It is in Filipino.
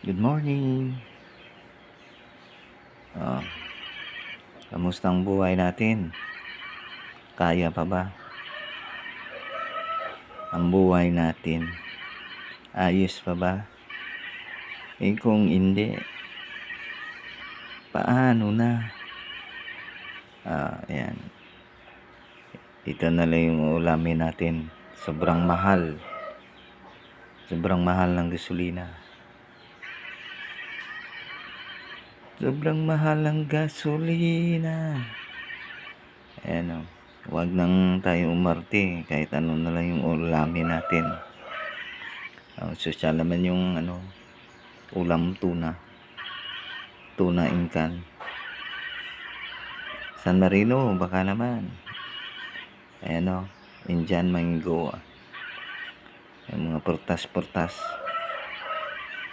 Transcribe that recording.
Good morning. Oh, kamusta ang buhay natin? Kaya pa ba ang buhay natin? Ayos pa ba? Kung hindi, paano na? Ayan. Ito na lang yung ulamin natin. Sobrang mahal. Sobrang mahal ng gasolina. Sobrang mahal ng gasolina. Ayan o. Huwag nang tayo umarte. Kahit ano na lang yung ulamin natin. Sosyal naman yung ulam tuna. Tuna incan. San Marino, baka naman. Ayan o. Indian mango. Yung mga prutas-prutas.